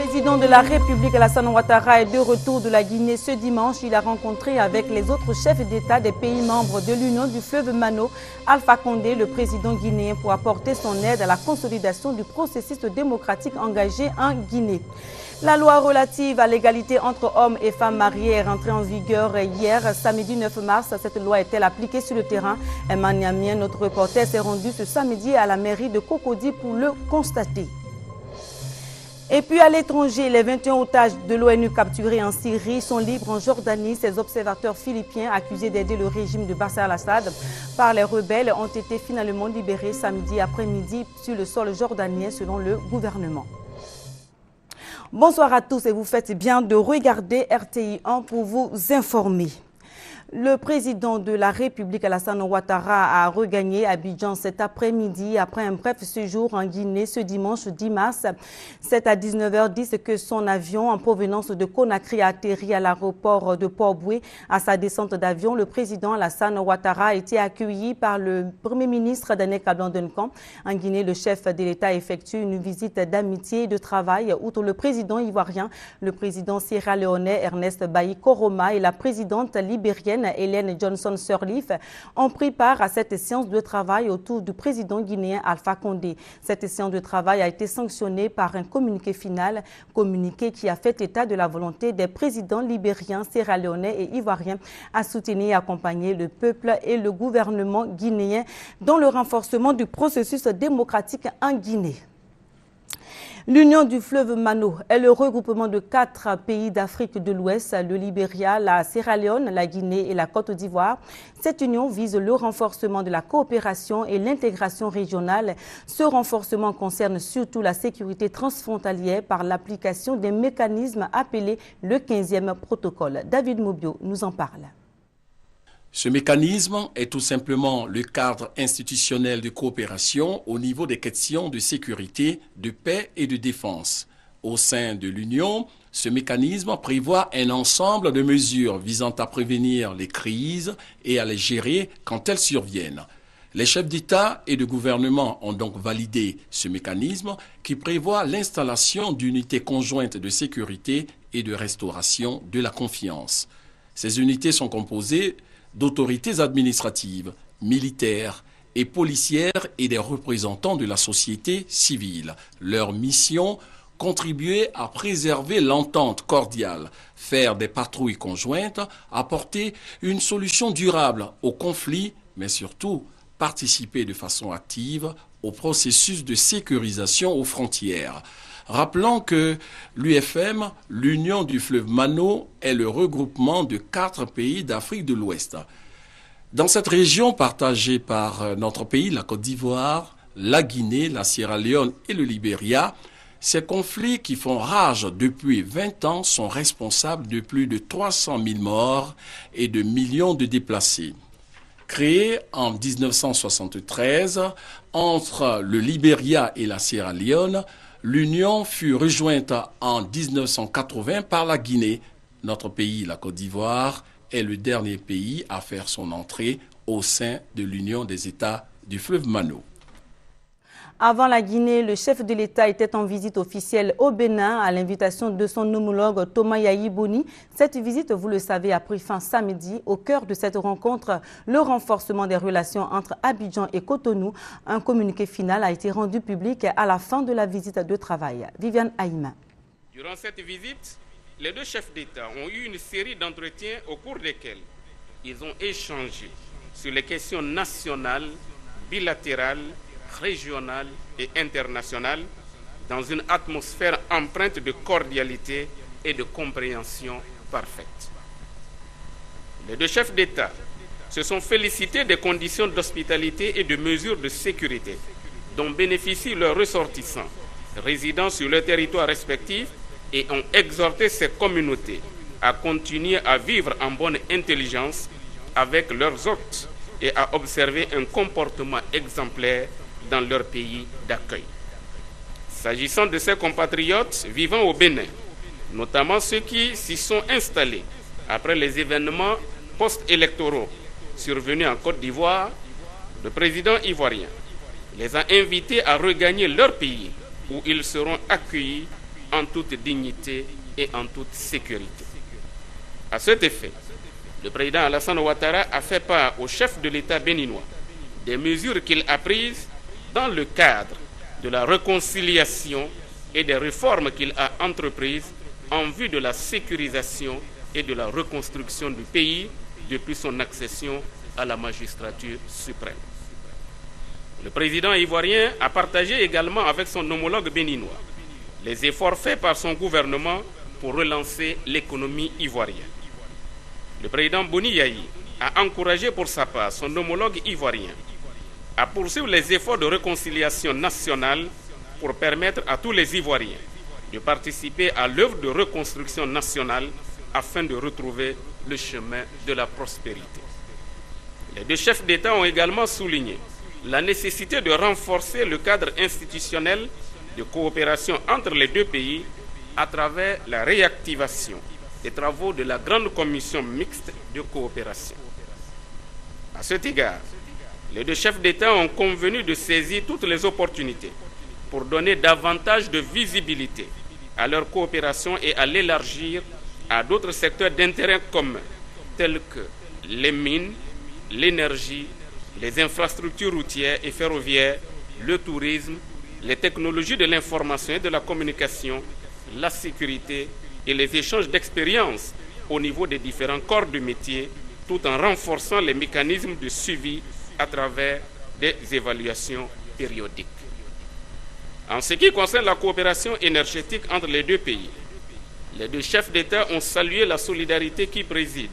président de la République, Alassane Ouattara, est de retour de la Guinée ce dimanche. Il a rencontré avec les autres chefs d'État des pays membres de l'Union du fleuve Mano, Alpha Condé, le président guinéen, pour apporter son aide à la consolidation du processus démocratique engagé en Guinée. La loi relative à l'égalité entre hommes et femmes mariés est rentrée en vigueur hier, samedi 9 mars. Cette loi est-elle appliquée sur le terrain? Emma Niamien, notre reporter, s'est rendu ce samedi à la mairie de Cocody pour le constater. Et puis à l'étranger, les 21 otages de l'ONU capturés en Syrie sont libres en Jordanie. Ces observateurs philippiens accusés d'aider le régime de Bachar al-Assad par les rebelles ont été finalement libérés samedi après-midi sur le sol jordanien selon le gouvernement. Bonsoir à tous et vous faites bien de regarder RTI 1 pour vous informer. Le président de la République, Alassane Ouattara, a regagné Abidjan cet après-midi après un bref séjour en Guinée ce dimanche 10 mars. C'est à 19h10 que son avion en provenance de Conakry a atterri à l'aéroport de Port-Boué. À sa descente d'avion, le président Alassane Ouattara a été accueilli par le premier ministre Daniel Kablan-Duncan. En Guinée, le chef de l'État effectue une visite d'amitié et de travail. Outre le président ivoirien, le président sierra-léonais Ernest Bailly Koroma et la présidente libérienne Hélène Johnson Sirleaf ont pris part à cette séance de travail autour du président guinéen Alpha Condé. Cette séance de travail a été sanctionnée par un communiqué final, communiqué qui a fait état de la volonté des présidents libériens, sierra-léonais et ivoiriens à soutenir et accompagner le peuple et le gouvernement guinéen dans le renforcement du processus démocratique en Guinée. L'Union du fleuve Mano est le regroupement de 4 pays d'Afrique de l'Ouest, le Libéria, la Sierra Leone, la Guinée et la Côte d'Ivoire. Cette union vise le renforcement de la coopération et l'intégration régionale. Ce renforcement concerne surtout la sécurité transfrontalière par l'application des mécanismes appelés le 15e protocole. David Mobio nous en parle. Ce mécanisme est tout simplement le cadre institutionnel de coopération au niveau des questions de sécurité, de paix et de défense. Au sein de l'Union, ce mécanisme prévoit un ensemble de mesures visant à prévenir les crises et à les gérer quand elles surviennent. Les chefs d'État et de gouvernement ont donc validé ce mécanisme qui prévoit l'installation d'unités conjointes de sécurité et de restauration de la confiance. Ces unités sont composées d'autorités administratives, militaires et policières et des représentants de la société civile. Leur mission, contribuer à préserver l'entente cordiale, faire des patrouilles conjointes, apporter une solution durable aux conflits, mais surtout participer de façon active au processus de sécurisation aux frontières. Rappelons que l'UFM, l'Union du fleuve Mano, est le regroupement de 4 pays d'Afrique de l'Ouest. Dans cette région partagée par notre pays, la Côte d'Ivoire, la Guinée, la Sierra Leone et le Libéria, ces conflits qui font rage depuis 20 ans sont responsables de plus de 300 000 morts et de millions de déplacés. Créée en 1973 entre le Libéria et la Sierra Leone, l'Union fut rejointe en 1980 par la Guinée. Notre pays, la Côte d'Ivoire, est le dernier pays à faire son entrée au sein de l'Union des États du fleuve Mano. Avant la Guinée, le chef de l'État était en visite officielle au Bénin à l'invitation de son homologue Thomas Yayi Boni. Cette visite, vous le savez, a pris fin samedi. Au cœur de cette rencontre, le renforcement des relations entre Abidjan et Cotonou. Un communiqué final a été rendu public à la fin de la visite de travail. Viviane Aïma. Durant cette visite, les deux chefs d'État ont eu une série d'entretiens au cours desquels ils ont échangé sur les questions nationales, bilatérales, régionale et internationale dans une atmosphère empreinte de cordialité et de compréhension parfaite. Les deux chefs d'État se sont félicités des conditions d'hospitalité et de mesures de sécurité dont bénéficient leurs ressortissants résidant sur leur territoire respectif et ont exhorté ces communautés à continuer à vivre en bonne intelligence avec leurs hôtes et à observer un comportement exemplaire dans leur pays d'accueil. S'agissant de ces compatriotes vivant au Bénin, notamment ceux qui s'y sont installés après les événements post-électoraux survenus en Côte d'Ivoire, le président ivoirien les a invités à regagner leur pays où ils seront accueillis en toute dignité et en toute sécurité. À cet effet, le président Alassane Ouattara a fait part au chef de l'État béninois des mesures qu'il a prises dans le cadre de la réconciliation et des réformes qu'il a entreprises en vue de la sécurisation et de la reconstruction du pays depuis son accession à la magistrature suprême. Le président ivoirien a partagé également avec son homologue béninois les efforts faits par son gouvernement pour relancer l'économie ivoirienne. Le président Boni Yayi a encouragé pour sa part son homologue ivoirien à poursuivre les efforts de réconciliation nationale pour permettre à tous les Ivoiriens de participer à l'œuvre de reconstruction nationale afin de retrouver le chemin de la prospérité. Les deux chefs d'État ont également souligné la nécessité de renforcer le cadre institutionnel de coopération entre les deux pays à travers la réactivation des travaux de la Grande Commission mixte de coopération. À cet égard, les deux chefs d'État ont convenu de saisir toutes les opportunités pour donner davantage de visibilité à leur coopération et à l'élargir à d'autres secteurs d'intérêt commun, tels que les mines, l'énergie, les infrastructures routières et ferroviaires, le tourisme, les technologies de l'information et de la communication, la sécurité et les échanges d'expériences au niveau des différents corps de métier, tout en renforçant les mécanismes de suivi à travers des évaluations périodiques. En ce qui concerne la coopération énergétique entre les deux pays, les deux chefs d'État ont salué la solidarité qui préside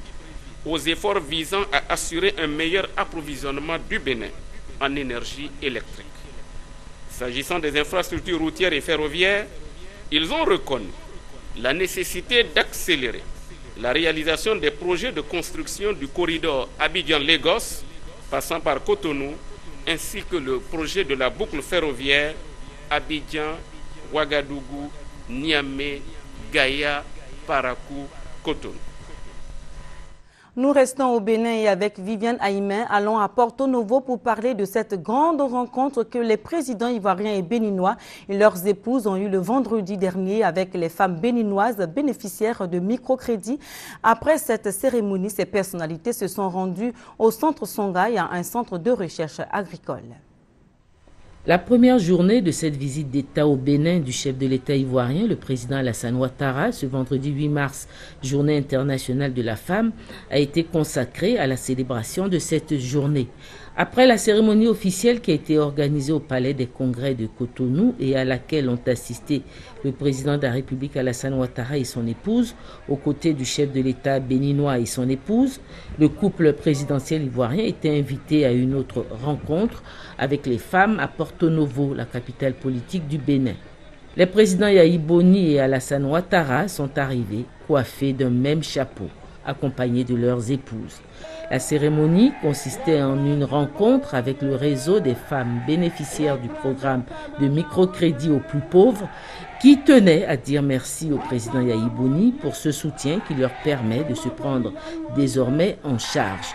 aux efforts visant à assurer un meilleur approvisionnement du Bénin en énergie électrique. S'agissant des infrastructures routières et ferroviaires, ils ont reconnu la nécessité d'accélérer la réalisation des projets de construction du corridor Abidjan-Lagos, passant par Cotonou, ainsi que le projet de la boucle ferroviaire Abidjan, Ouagadougou, Niamey, Gaïa, Parakou, Cotonou. Nous restons au Bénin et avec Viviane Aïmen, allons à Porto Novo pour parler de cette grande rencontre que les présidents ivoiriens et béninois et leurs épouses ont eu le vendredi dernier avec les femmes béninoises bénéficiaires de microcrédits. Après cette cérémonie, ces personnalités se sont rendues au centre Songhai, un centre de recherche agricole. La première journée de cette visite d'État au Bénin du chef de l'État ivoirien, le président Alassane Ouattara, ce vendredi 8 mars, journée internationale de la femme, a été consacrée à la célébration de cette journée. Après la cérémonie officielle qui a été organisée au Palais des Congrès de Cotonou et à laquelle ont assisté le président de la République Alassane Ouattara et son épouse, aux côtés du chef de l'État béninois et son épouse, le couple présidentiel ivoirien était invité à une autre rencontre avec les femmes à Porto Novo, la capitale politique du Bénin. Les présidents Yayi Boni et Alassane Ouattara sont arrivés coiffés d'un même chapeau, accompagnés de leurs épouses. La cérémonie consistait en une rencontre avec le réseau des femmes bénéficiaires du programme de microcrédit aux plus pauvres qui tenaient à dire merci au président Yayi Boni pour ce soutien qui leur permet de se prendre désormais en charge.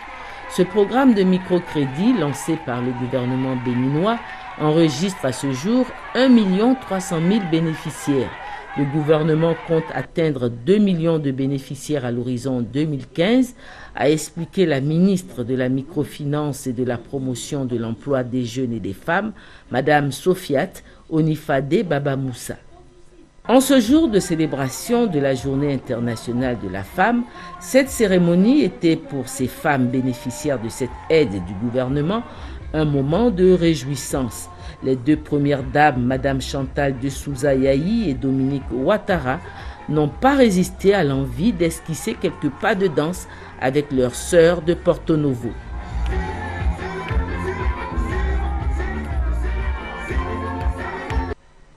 Ce programme de microcrédit lancé par le gouvernement béninois enregistre à ce jour 1 300 000 bénéficiaires. Le gouvernement compte atteindre 2 millions de bénéficiaires à l'horizon 2015, a expliqué la ministre de la Microfinance et de la Promotion de l'Emploi des Jeunes et des Femmes, Madame Sofiat Onifade Babamoussa. En ce jour de célébration de la Journée internationale de la femme, cette cérémonie était pour ces femmes bénéficiaires de cette aide du gouvernement un moment de réjouissance. Les deux premières dames, Madame Chantal de Souza Yayi et Dominique Ouattara, n'ont pas résisté à l'envie d'esquisser quelques pas de danse avec leurs sœurs de Porto Novo.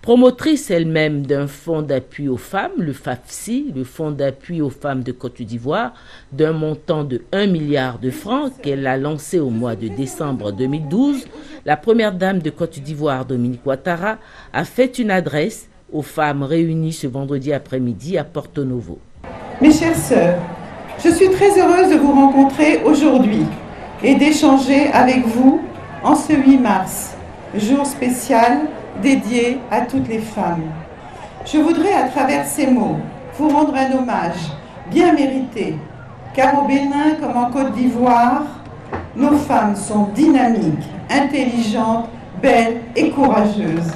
Promotrice elle-même d'un fonds d'appui aux femmes, le FAFSI, le fonds d'appui aux femmes de Côte d'Ivoire, d'un montant de 1 milliard de francs qu'elle a lancé au mois de décembre 2012, la première dame de Côte d'Ivoire, Dominique Ouattara, a fait une adresse aux femmes réunies ce vendredi après-midi à Porto Novo. Mes chères sœurs, je suis très heureuse de vous rencontrer aujourd'hui et d'échanger avec vous en ce 8 mars, jour spécial dédié à toutes les femmes. Je voudrais à travers ces mots vous rendre un hommage bien mérité, car au Bénin comme en Côte d'Ivoire, nos femmes sont dynamiques, intelligentes, belles et courageuses.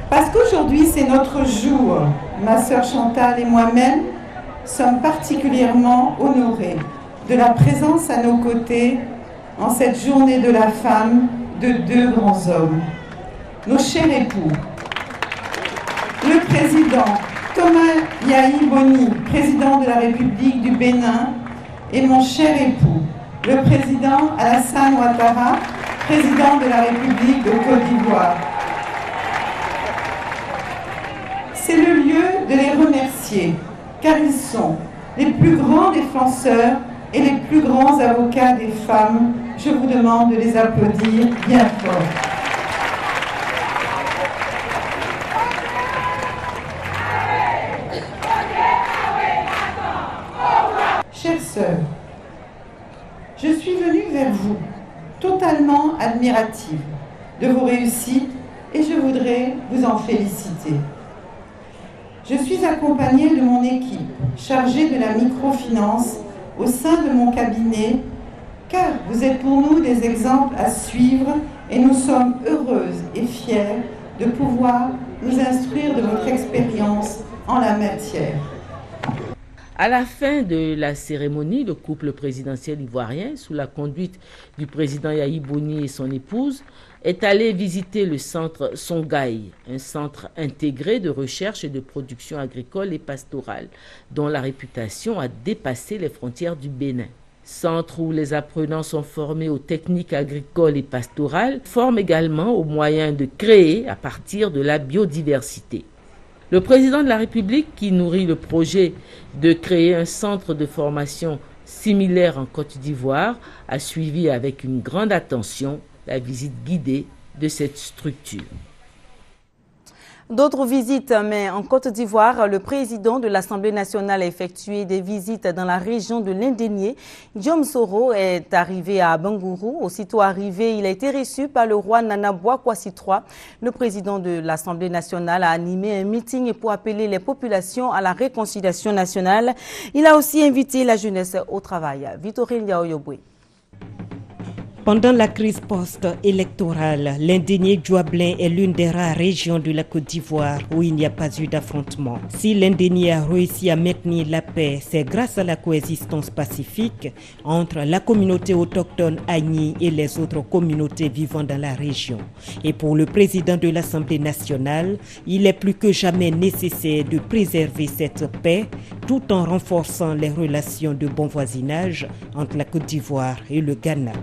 Parce qu'aujourd'hui c'est notre jour, ma sœur Chantal et moi-même sommes particulièrement honorés de la présence à nos côtés en cette journée de la femme de deux grands hommes, nos chers époux, le président Thomas Yahi Boni, président de la République du Bénin, et mon cher époux, le président Alassane Ouattara, président de la République de Côte d'Ivoire. C'est le lieu de les remercier, car ils sont les plus grands défenseurs et les plus grands avocats des femmes. Je vous demande de les applaudir bien fort. Chères sœurs, je suis venue vers vous, totalement admirative de vos réussites et je voudrais vous en féliciter. Je suis accompagnée de mon équipe chargée de la microfinance au sein de mon cabinet, car vous êtes pour nous des exemples à suivre et nous sommes heureuses et fières de pouvoir nous instruire de votre expérience en la matière. À la fin de la cérémonie, le couple présidentiel ivoirien, sous la conduite du président Yahi Boni et son épouse, est allé visiter le centre Songhai, un centre intégré de recherche et de production agricole et pastorale, dont la réputation a dépassé les frontières du Bénin. Centre où les apprenants sont formés aux techniques agricoles et pastorales, forment également aux moyens de créer à partir de la biodiversité. Le président de la République, qui nourrit le projet de créer un centre de formation similaire en Côte d'Ivoire, a suivi avec une grande attention la visite guidée de cette structure. D'autres visites, mais en Côte d'Ivoire, le président de l'Assemblée nationale a effectué des visites dans la région de l'Indénié. Guillaume Soro est arrivé à Bangourou. Aussitôt arrivé, il a été reçu par le roi Nana Bouakwasi III. Le président de l'Assemblée nationale a animé un meeting pour appeler les populations à la réconciliation nationale. Il a aussi invité la jeunesse au travail. Victorine Yaoyobwe. Pendant la crise post-électorale, l'Indénié Djouablin est l'une des rares régions de la Côte d'Ivoire où il n'y a pas eu d'affrontement. Si l'Indénié a réussi à maintenir la paix, c'est grâce à la coexistence pacifique entre la communauté autochtone Agni et les autres communautés vivant dans la région. Et pour le président de l'Assemblée nationale, il est plus que jamais nécessaire de préserver cette paix tout en renforçant les relations de bon voisinage entre la Côte d'Ivoire et le Ghana.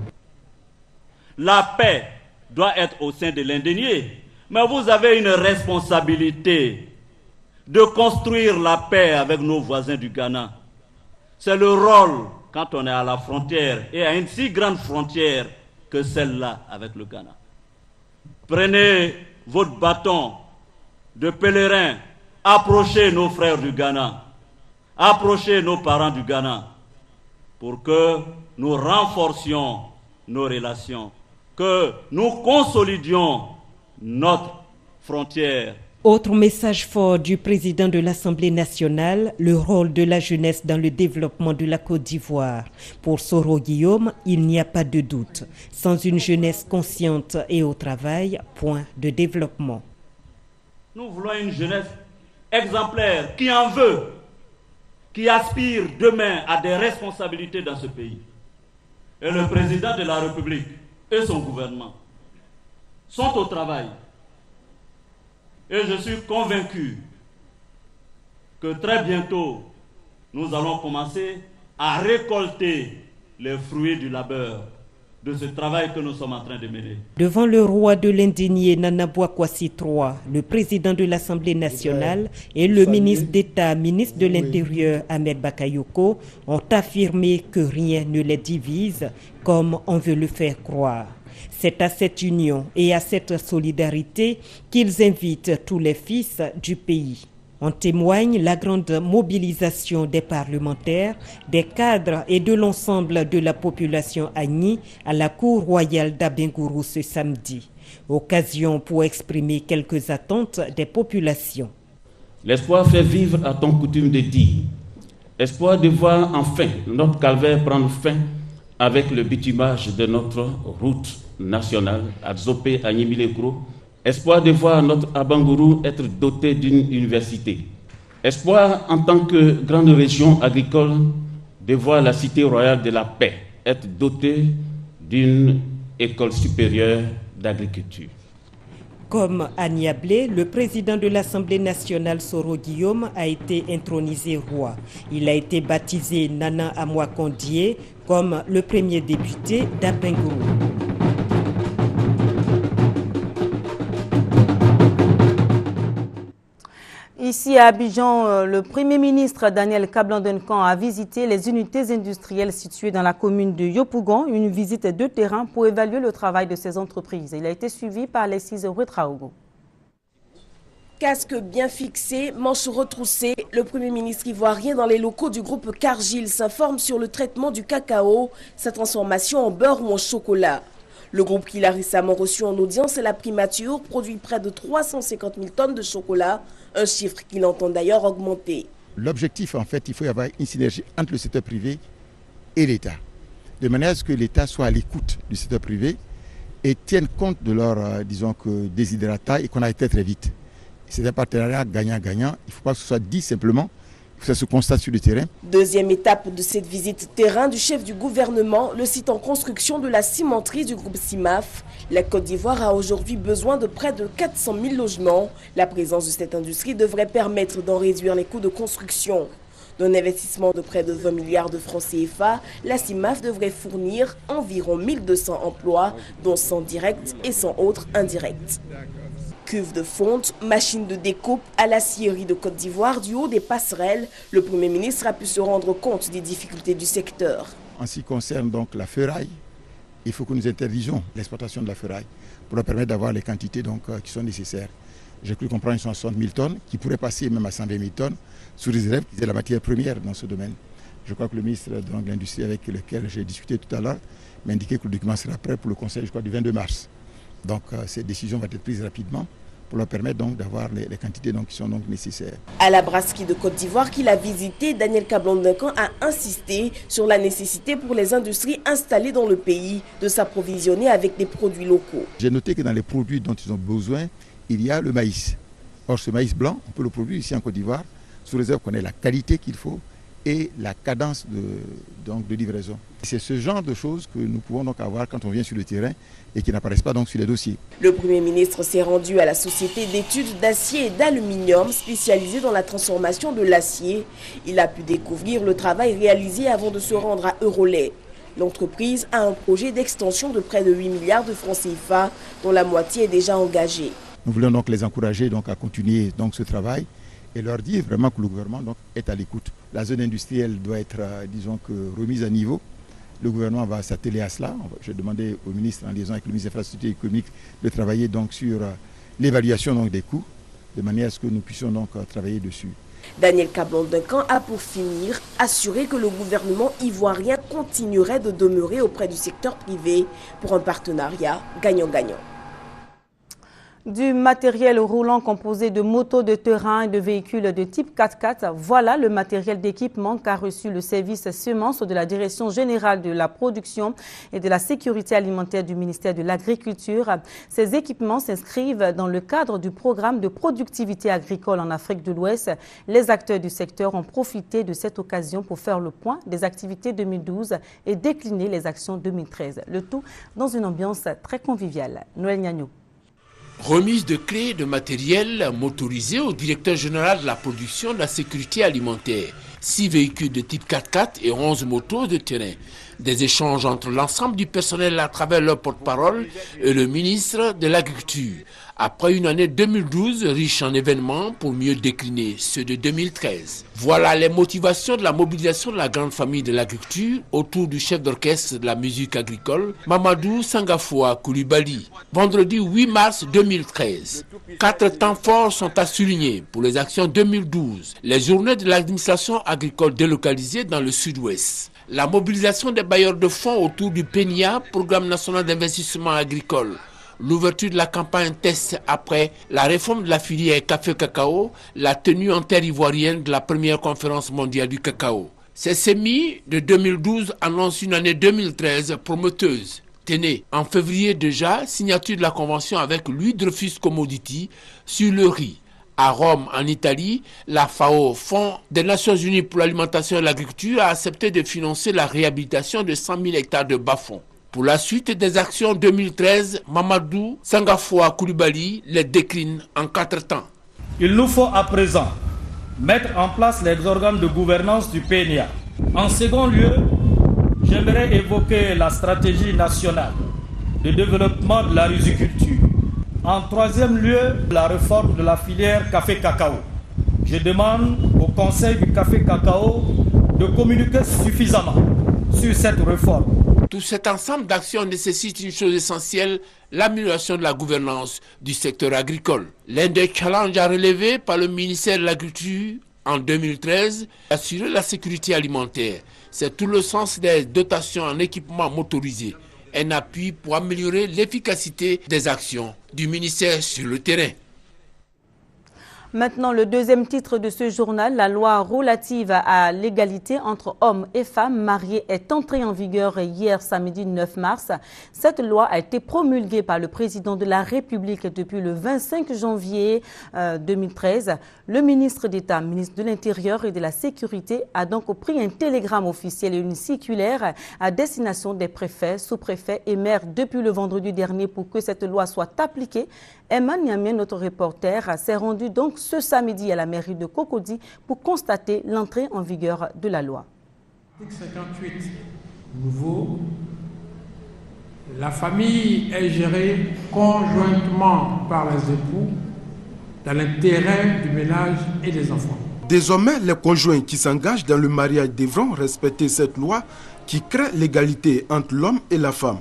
La paix doit être au sein de l'Indénié, mais vous avez une responsabilité de construire la paix avec nos voisins du Ghana. C'est le rôle quand on est à la frontière et à une si grande frontière que celle-là avec le Ghana. Prenez votre bâton de pèlerin, approchez nos frères du Ghana, approchez nos parents du Ghana pour que nous renforcions nos relations, que nous consolidions notre frontière. Autre message fort du président de l'Assemblée nationale, le rôle de la jeunesse dans le développement de la Côte d'Ivoire. Pour Soro Guillaume, il n'y a pas de doute. Sans une jeunesse consciente et au travail, point de développement. Nous voulons une jeunesse exemplaire qui en veut, qui aspire demain à des responsabilités dans ce pays. Et le président de la République et son gouvernement sont au travail. Et je suis convaincu que très bientôt, nous allons commencer à récolter les fruits du labeur de ce travail que nous sommes en train de mener. Devant le roi de l'Indénié, Nana Bouakwasi III, le président de l'Assemblée nationale et le ministre d'État, ministre de l'Intérieur, Ahmed Bakayoko, ont affirmé que rien ne les divise comme on veut le faire croire. C'est à cette union et à cette solidarité qu'ils invitent tous les fils du pays. En témoigne la grande mobilisation des parlementaires, des cadres et de l'ensemble de la population Agni à la cour royale d'Abengourou ce samedi. Occasion pour exprimer quelques attentes des populations. L'espoir fait vivre, a-t-on coutume de dire. Espoir de voir enfin notre calvaire prendre fin avec le bitumage de notre route nationale à Zopé, à Niémilekro. Espoir de voir notre Abangourou être doté d'une université. Espoir en tant que grande région agricole de voir la cité royale de la paix être dotée d'une école supérieure d'agriculture. Comme à Niablé, le président de l'Assemblée nationale, Soro Guillaume, a été intronisé roi. Il a été baptisé Nana Amoa Kondié comme le premier député d'Abengourou. Ici à Abidjan, le Premier ministre Daniel Kablan-Duncan a visité les unités industrielles situées dans la commune de Yopougon, une visite de terrain pour évaluer le travail de ces entreprises. Il a été suivi par Alexis Ouetraogo. Casque bien fixé, manches retroussées, le Premier ministre ivoirien dans les locaux du groupe Cargill s'informe sur le traitement du cacao, sa transformation en beurre ou en chocolat. Le groupe qu'il a récemment reçu en audience et la primature produit près de 350 000 tonnes de chocolat, un chiffre qu'il entend d'ailleurs augmenter. L'objectif, en fait, il faut y avoir une synergie entre le secteur privé et l'État, de manière à ce que l'État soit à l'écoute du secteur privé et tienne compte de leur, desiderata et qu'on aille très vite. C'est un partenariat gagnant-gagnant, il ne faut pas que ce soit dit simplement. Ça se constate sur le terrain. Deuxième étape de cette visite terrain du chef du gouvernement, le site en construction de la cimenterie du groupe CIMAF. La Côte d'Ivoire a aujourd'hui besoin de près de 400 000 logements. La présence de cette industrie devrait permettre d'en réduire les coûts de construction. D'un investissement de près de 20 milliards de francs CFA, la CIMAF devrait fournir environ 1200 emplois, dont 100 directs et 100 autres indirects. Cuve de fonte, machine de découpe à l'acierie de Côte d'Ivoire, du haut des passerelles, le Premier ministre a pu se rendre compte des difficultés du secteur. En ce qui concerne donc la ferraille, il faut que nous interdisions l'exploitation de la ferraille pour leur permettre d'avoir les quantités qui sont nécessaires. J'ai cru comprendre qu'ils sont à 60 000 tonnes, qui pourraient passer même à 120 000 tonnes, sous réserve qu'ils aient la matière première dans ce domaine. Je crois que le ministre de l'Industrie avec lequel j'ai discuté tout à l'heure m'a indiqué que le document sera prêt pour le conseil du 22 mars. Donc cette décision va être prise rapidement pour leur permettre donc d'avoir les quantités qui sont donc nécessaires. À la brasserie de Côte d'Ivoire qu'il a visité, Daniel Kablan-Duncan a insisté sur la nécessité pour les industries installées dans le pays de s'approvisionner avec des produits locaux. J'ai noté que dans les produits dont ils ont besoin, il y a le maïs. Or ce maïs blanc, on peut le produire ici en Côte d'Ivoire, sous réserve qu'on ait la qualité qu'il faut et la cadence de livraison. C'est ce genre de choses que nous pouvons donc avoir quand on vient sur le terrain et qui n'apparaissent pas donc sur les dossiers. Le Premier ministre s'est rendu à la société d'études d'acier et d'aluminium spécialisée dans la transformation de l'acier. Il a pu découvrir le travail réalisé avant de se rendre à Eurolait. L'entreprise a un projet d'extension de près de 8 milliards de francs CFA, dont la moitié est déjà engagée. Nous voulons donc les encourager à continuer ce travail et leur dire vraiment que le gouvernement est à l'écoute. La zone industrielle doit être, remise à niveau. Le gouvernement va s'atteler à cela. J'ai demandé au ministre, en liaison avec le ministre des Infrastructures économiques, de travailler sur l'évaluation des coûts, de manière à ce que nous puissions travailler dessus. Daniel Kablan-Duncan a pour finir assuré que le gouvernement ivoirien continuerait de demeurer auprès du secteur privé pour un partenariat gagnant-gagnant. Du matériel roulant composé de motos de terrain et de véhicules de type 4x4, voilà le matériel d'équipement qu'a reçu le service semences de la Direction générale de la production et de la sécurité alimentaire du ministère de l'Agriculture. Ces équipements s'inscrivent dans le cadre du programme de productivité agricole en Afrique de l'Ouest. Les acteurs du secteur ont profité de cette occasion pour faire le point des activités 2012 et décliner les actions 2013. Le tout dans une ambiance très conviviale. Noël Niagno. Remise de clés de matériel motorisé au directeur général de la production de la sécurité alimentaire. 6 véhicules de type 4x4 et 11 motos de terrain. Des échanges entre l'ensemble du personnel à travers leur porte-parole et le ministre de l'Agriculture. Après une année 2012 riche en événements pour mieux décliner ceux de 2013. Voilà les motivations de la mobilisation de la grande famille de l'agriculture autour du chef d'orchestre de la musique agricole, Mamadou Sangafoua Koulibaly. Vendredi 8 mars 2013. 4 temps forts sont à souligner pour les actions 2012. Les journées de l'administration agricole délocalisée dans le sud-ouest. La mobilisation des bailleurs de fonds autour du PENIA, Programme national d'investissement agricole, l'ouverture de la campagne test après la réforme de la filière café-cacao, la tenue en terre ivoirienne de la première conférence mondiale du cacao. Ces semis de 2012 annoncent une année 2013 prometteuse. Tenez, en février déjà, signature de la convention avec Louis-Dreyfus Commodity sur le riz. À Rome, en Italie, la FAO, Fonds des Nations Unies pour l'alimentation et l'agriculture, a accepté de financer la réhabilitation de 100 000 hectares de bas-fonds. Pour la suite des actions 2013, Mamadou Sangafoua Koulibaly les décline en 4 temps. Il nous faut à présent mettre en place les organes de gouvernance du PNIA. En second lieu, j'aimerais évoquer la stratégie nationale de développement de la riziculture. En troisième lieu, la réforme de la filière café-cacao. Je demande au Conseil du café-cacao de communiquer suffisamment sur cette réforme. Tout cet ensemble d'actions nécessite une chose essentielle, l'amélioration de la gouvernance du secteur agricole. L'un des challenges à relever par le ministère de l'Agriculture en 2013, assurer la sécurité alimentaire. C'est tout le sens des dotations en équipement motorisé. Un appui pour améliorer l'efficacité des actions du ministère sur le terrain. Maintenant, le deuxième titre de ce journal, la loi relative à l'égalité entre hommes et femmes mariés est entrée en vigueur hier samedi 9 mars. Cette loi a été promulguée par le président de la République depuis le 25 janvier 2013. Le ministre d'État, ministre de l'Intérieur et de la Sécurité a donc pris un télégramme officiel et une circulaire à destination des préfets, sous-préfets et maires depuis le vendredi dernier pour que cette loi soit appliquée. Emma Niamé, notre reporter, s'est rendu donc ce samedi à la mairie de Cocody pour constater l'entrée en vigueur de la loi. L'article 58 nouveau, la famille est gérée conjointement par les époux dans l'intérêt du ménage et des enfants. Désormais, les conjoints qui s'engagent dans le mariage devront respecter cette loi qui crée l'égalité entre l'homme et la femme.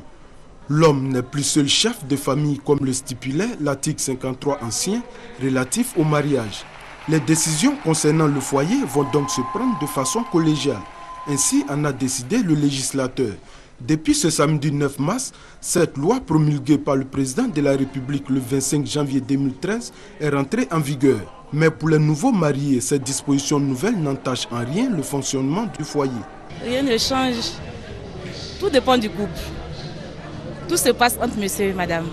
L'homme n'est plus seul chef de famille comme le stipulait l'article 53 ancien relatif au mariage. Les décisions concernant le foyer vont donc se prendre de façon collégiale. Ainsi en a décidé le législateur. Depuis ce samedi 9 mars, cette loi promulguée par le président de la République le 25 janvier 2013 est rentrée en vigueur. Mais pour les nouveaux mariés, cette disposition nouvelle n'entache en rien le fonctionnement du foyer. Rien ne change. Tout dépend du couple. Tout se passe entre monsieur et madame.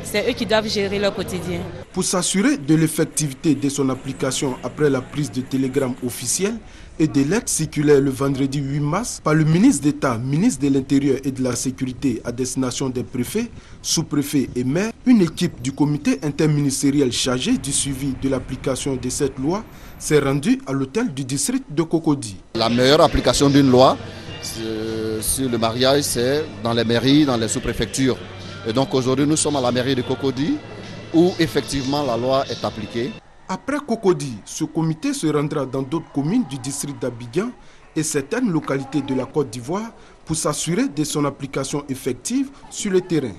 C'est eux qui doivent gérer leur quotidien. Pour s'assurer de l'effectivité de son application après la prise de télégramme officiel et de lettres circulaires le vendredi 8 mars par le ministre d'État, ministre de l'Intérieur et de la Sécurité à destination des préfets, sous-préfets et maires, une équipe du comité interministériel chargé du suivi de l'application de cette loi s'est rendue à l'hôtel du district de Cocody. La meilleure application d'une loi sur le mariage, c'est dans les mairies, dans les sous-préfectures. Et donc aujourd'hui, nous sommes à la mairie de Cocody où effectivement la loi est appliquée. Après Cocody, ce comité se rendra dans d'autres communes du district d'Abidjan et certaines localités de la Côte d'Ivoire pour s'assurer de son application effective sur le terrain.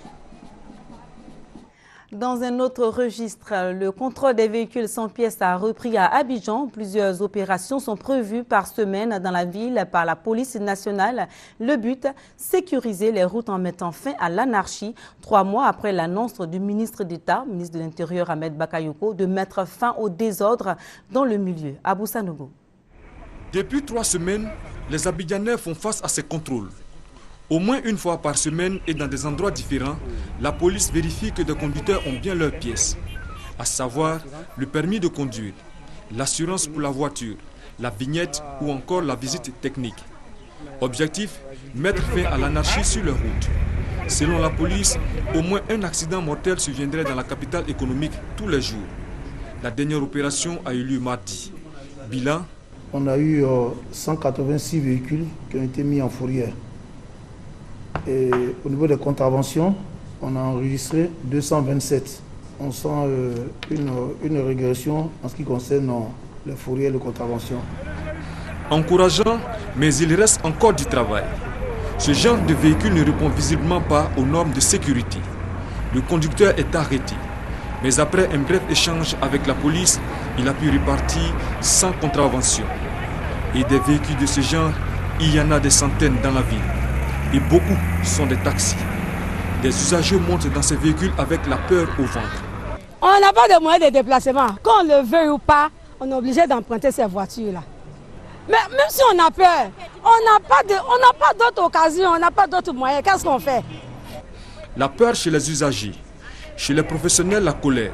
Dans un autre registre, le contrôle des véhicules sans pièces a repris à Abidjan. Plusieurs opérations sont prévues par semaine dans la ville par la police nationale. Le but, sécuriser les routes en mettant fin à l'anarchie. 3 mois après l'annonce du ministre d'État, ministre de l'Intérieur Ahmed Bakayoko, de mettre fin au désordre dans le milieu. Abou Sanogo. Depuis 3 semaines, les Abidjanais font face à ces contrôles. Au moins une fois par semaine et dans des endroits différents, la police vérifie que des conducteurs ont bien leurs pièces, à savoir le permis de conduire, l'assurance pour la voiture, la vignette ou encore la visite technique. Objectif, mettre fin à l'anarchie sur les routes. Selon la police, au moins un accident mortel surviendrait dans la capitale économique tous les jours. La dernière opération a eu lieu mardi. Bilan. On a eu 186 véhicules qui ont été mis en fourrière. Et au niveau des contraventions, on a enregistré 227. On sent une régression en ce qui concerne les fourrières de contravention. Encourageant, mais il reste encore du travail. Ce genre de véhicule ne répond visiblement pas aux normes de sécurité. Le conducteur est arrêté. Mais après un bref échange avec la police, il a pu repartir sans contravention. Et des véhicules de ce genre, il y en a des centaines dans la ville. Et beaucoup sont des taxis. Des usagers montent dans ces véhicules avec la peur au ventre. On n'a pas de moyens de déplacement. Qu'on le veuille ou pas, on est obligé d'emprunter ces voitures-là. Mais même si on a peur, on n'a pas d'autre occasion, on n'a pas d'autres moyens. Qu'est-ce qu'on fait? La peur chez les usagers, chez les professionnels, la colère.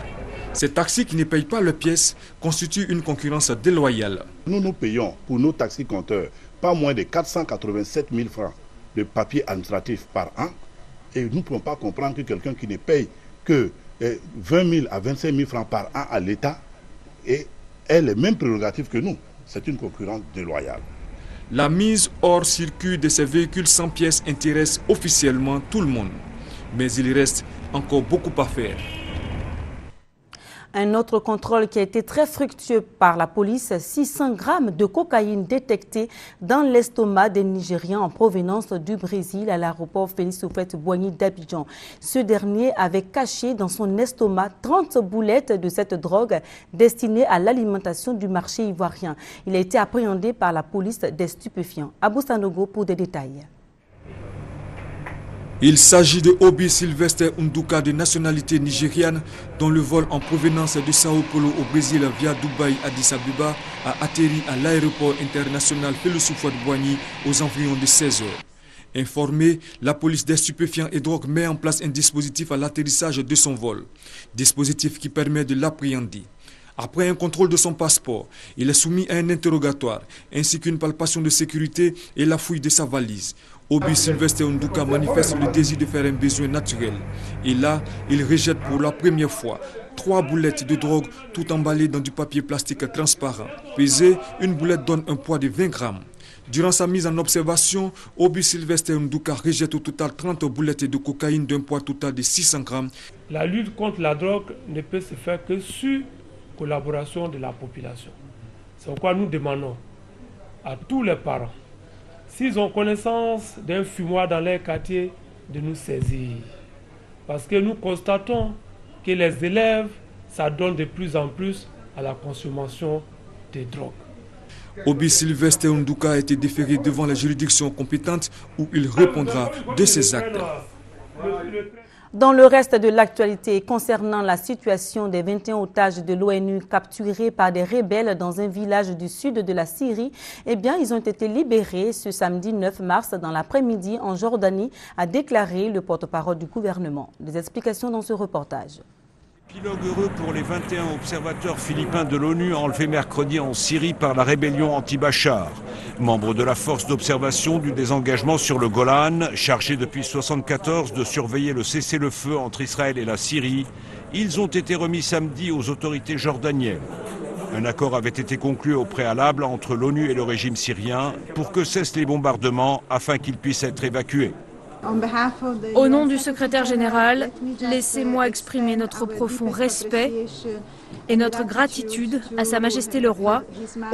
Ces taxis qui ne payent pas leurs pièces constituent une concurrence déloyale. Nous payons pour nos taxis compteurs pas moins de 487 000 francs de papier administratif par an. Et nous ne pouvons pas comprendre que quelqu'un qui ne paye que 20 000 à 25 000 francs par an à l'État ait les mêmes prérogatives que nous. C'est une concurrence déloyale. La mise hors circuit de ces véhicules sans pièces intéresse officiellement tout le monde. Mais il reste encore beaucoup à faire. Un autre contrôle qui a été très fructueux par la police, 600 grammes de cocaïne détectés dans l'estomac des Nigériens en provenance du Brésil à l'aéroport Félix Houphouët-Boigny d'Abidjan. Ce dernier avait caché dans son estomac 30 boulettes de cette drogue destinée à l'alimentation du marché ivoirien. Il a été appréhendé par la police des stupéfiants. Abou Sanogo pour des détails. Il s'agit de Obi Sylvestre Nduka de nationalité nigériane dont le vol en provenance de Sao Paulo au Brésil via Dubaï Addis Abeba a atterri à l'aéroport international Félix Houphouët-Boigny aux environs de 16 heures. Informée, la police des stupéfiants et drogues met en place un dispositif à l'atterrissage de son vol. Dispositif qui permet de l'appréhender. Après un contrôle de son passeport, il est soumis à un interrogatoire, ainsi qu'une palpation de sécurité et la fouille de sa valise. Obi Sylvestre Nduka manifeste le désir de faire un besoin naturel. Et là, il rejette pour la première fois 3 boulettes de drogue, tout emballées dans du papier plastique transparent. Pesée, une boulette donne un poids de 20 grammes. Durant sa mise en observation, Obi Sylvestre Nduka rejette au total 30 boulettes de cocaïne d'un poids total de 600 grammes. La lutte contre la drogue ne peut se faire que sur collaboration de la population. C'est pourquoi nous demandons à tous les parents, s'ils ont connaissance d'un fumoir dans leur quartier, de nous saisir. Parce que nous constatons que les élèves s'adonnent de plus en plus à la consommation de drogue. Obi Sylvestre Nduka a été déféré devant les juridictions compétentes où il répondra de ses actes. Dans le reste de l'actualité concernant la situation des 21 otages de l'ONU capturés par des rebelles dans un village du sud de la Syrie, eh bien, ils ont été libérés ce samedi 9 mars dans l'après-midi en Jordanie, a déclaré le porte-parole du gouvernement. Des explications dans ce reportage. Épilogue heureux pour les 21 observateurs philippins de l'ONU enlevés mercredi en Syrie par la rébellion anti-Bachar. Membres de la force d'observation du désengagement sur le Golan, chargés depuis 1974 de surveiller le cessez-le-feu entre Israël et la Syrie, ils ont été remis samedi aux autorités jordaniennes. Un accord avait été conclu au préalable entre l'ONU et le régime syrien pour que cessent les bombardements afin qu'ils puissent être évacués. Au nom du secrétaire général, laissez-moi exprimer notre profond respect et notre gratitude à Sa Majesté le Roi,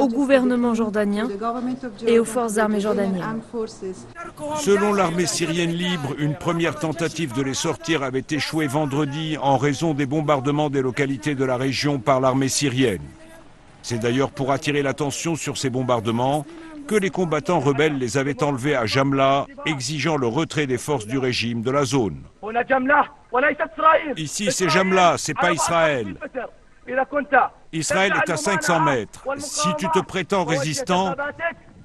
au gouvernement jordanien et aux forces armées jordaniennes. Selon l'armée syrienne libre, une première tentative de les sortir avait échoué vendredi en raison des bombardements des localités de la région par l'armée syrienne. C'est d'ailleurs pour attirer l'attention sur ces bombardements que les combattants rebelles les avaient enlevés à Jamla, exigeant le retrait des forces du régime de la zone. Ici c'est Jamla, c'est pas Israël. Israël est à 500 mètres. Si tu te prétends résistant,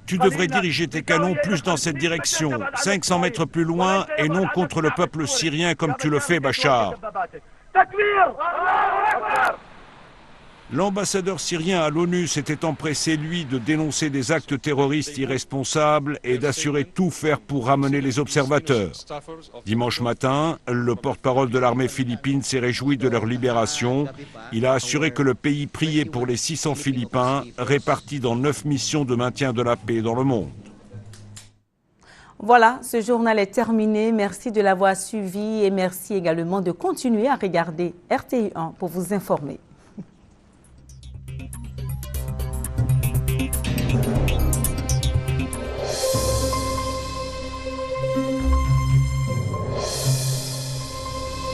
tu devrais diriger tes canons plus dans cette direction, 500 mètres plus loin et non contre le peuple syrien comme tu le fais, Bachar. L'ambassadeur syrien à l'ONU s'était empressé, lui, de dénoncer des actes terroristes irresponsables et d'assurer tout faire pour ramener les observateurs. Dimanche matin, le porte-parole de l'armée philippine s'est réjoui de leur libération. Il a assuré que le pays priait pour les 600 Philippins répartis dans 9 missions de maintien de la paix dans le monde. Voilà, ce journal est terminé. Merci de l'avoir suivi et merci également de continuer à regarder RTI1 pour vous informer.